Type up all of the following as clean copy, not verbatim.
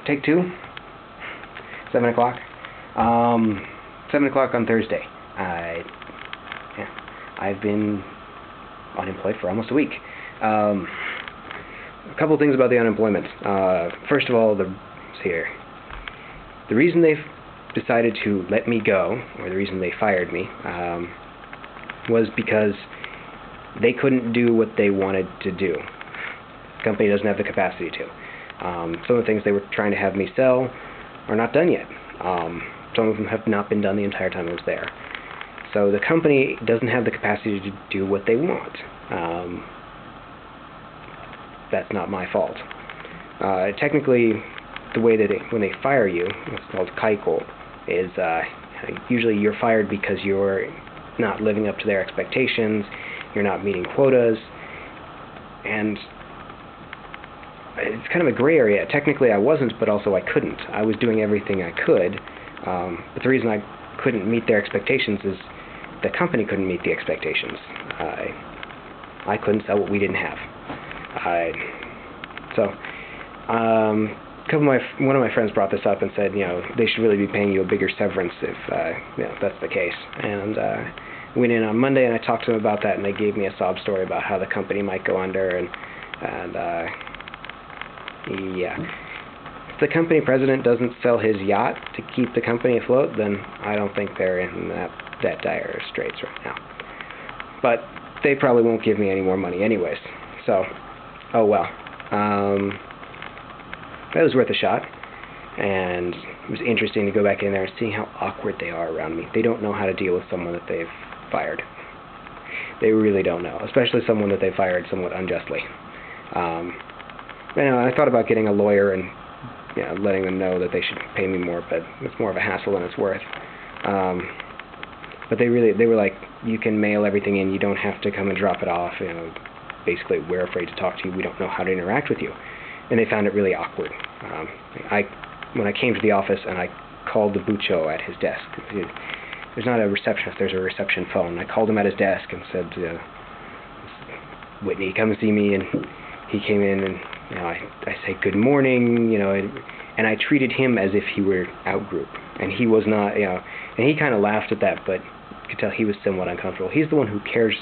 Take two. 7 o'clock. 7 o'clock on Thursday. I've been unemployed for almost a week. A couple of things about the unemployment. First of all, the reason they've decided to let me go, or the reason they fired me, was because they couldn't do what they wanted to do. The company doesn't have the capacity to. Some of the things they were trying to have me sell are not done yet. Some of them have not been done the entire time I was there. So the company doesn't have the capacity to do what they want. That's not my fault. Technically, the way that when they fire you, what's called kaiko, is usually you're fired because you're not living up to their expectations, you're not meeting quotas, and it's kind of a gray area. Technically I wasn't, but also I couldn't. I was doing everything I could, but the reason I couldn't meet their expectations is the company couldn't meet the expectations. I couldn't sell what we didn't have. One of my friends brought this up and said, they should really be paying you a bigger severance if that's the case. And went in on Monday and I talked to them about that, and they gave me a sob story about how the company might go under, and if the company president doesn't sell his yacht to keep the company afloat, then I don't think they're in that dire straits right now. But they probably won't give me any more money anyways. So, oh well. It was worth a shot, and it was interesting to go back in there and see how awkward they are around me. They don't know how to deal with someone that they've fired. They really don't know, especially someone that they fired somewhat unjustly. I thought about getting a lawyer and letting them know that they should pay me more, but it's more of a hassle than it's worth. But they were like, you can mail everything in, you don't have to come and drop it off. Basically, we're afraid to talk to you, we don't know how to interact with you. And they found it really awkward. When I came to the office and I called the bucho at his desk, there's not a receptionist, there's a reception phone. I called him at his desk and said, Whitney, come see me. And he came in, and I say good morning, and I treated him as if he were out-group. And he was not, and he kind of laughed at that, but you could tell he was somewhat uncomfortable. He's the one who cares,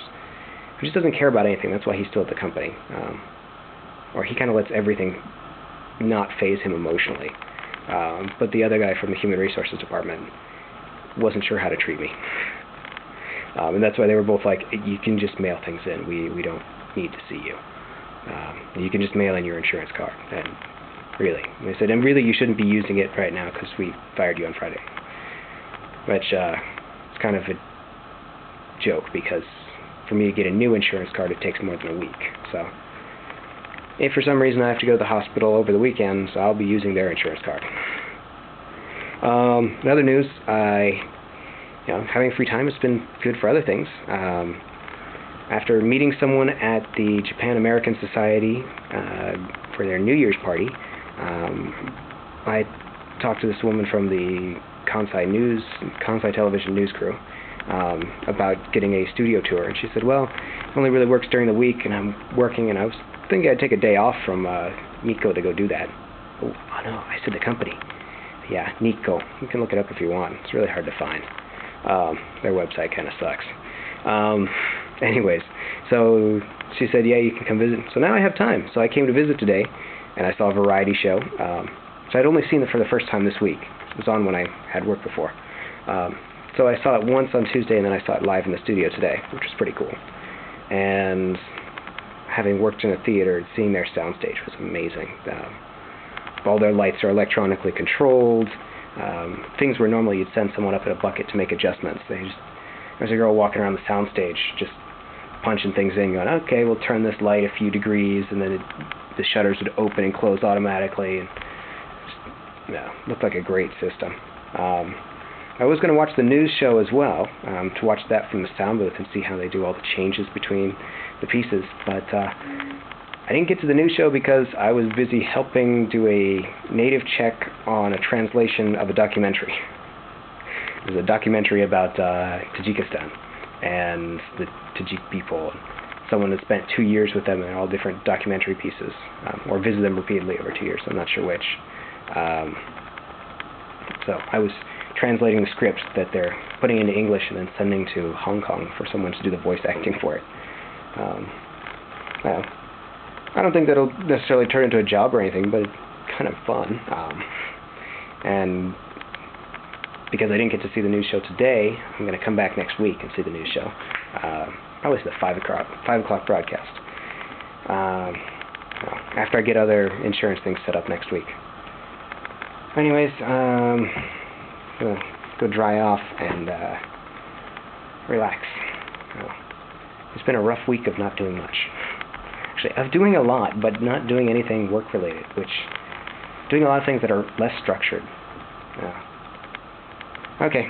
who just doesn't care about anything. That's why he's still at the company. Or he kind of lets everything not faze him emotionally. But the other guy from the Human Resources Department wasn't sure how to treat me. And that's why they were both like, you can just mail things in. We don't need to see you. You can just mail in your insurance card. And really, they said, and really you shouldn't be using it right now because we fired you on Friday. Which it's kind of a joke, because for me to get a new insurance card, it takes more than a week. So if for some reason I have to go to the hospital over the weekends, I'll be using their insurance card. In other news, having free time has been good for other things. After meeting someone at the Japan American Society for their New Year's party, I talked to this woman from the Kansai Television news crew about getting a studio tour, and she said, well, it only really works during the week, and I'm working, and I was thinking I'd take a day off from Nikko to go do that. Oh no, I said the company. Yeah, Nikko. You can look it up if you want. It's really hard to find. Their website kind of sucks. Anyways, so she said, yeah, you can come visit. So now I have time. So I came to visit today, and I saw a variety show. So I'd only seen it for the first time this week. It was on when I had work before. So I saw it once on Tuesday, and then I saw it live in the studio today, which was pretty cool. And having worked in a theater, seeing their soundstage was amazing. All their lights are electronically controlled. Things where normally you'd send someone up in a bucket to make adjustments. There's a girl walking around the soundstage just punching things in, going, okay, we'll turn this light a few degrees, and then the shutters would open and close automatically. And looked like a great system. I was going to watch the news show as well, to watch that from the sound booth and see how they do all the changes between the pieces, but I didn't get to the news show because I was busy helping do a native check on a translation of a documentary. It was a documentary about Tajikistan and the Tajik people. Someone had spent 2 years with them in all different documentary pieces, or visited them repeatedly over 2 years. I'm not sure which. So I was translating the script that they're putting into English and then sending to Hong Kong for someone to do the voice acting for it. Well, I don't think that'll necessarily turn into a job or anything, but it's kind of fun. And because I didn't get to see the news show today, I'm going to come back next week and see the news show. Probably the 5 o'clock broadcast. After I get other insurance things set up next week. Anyways, I'm going to go dry off and relax. It's been a rough week of not doing much. Actually, I'm doing a lot, but not doing anything work-related, doing a lot of things that are less structured. Okay.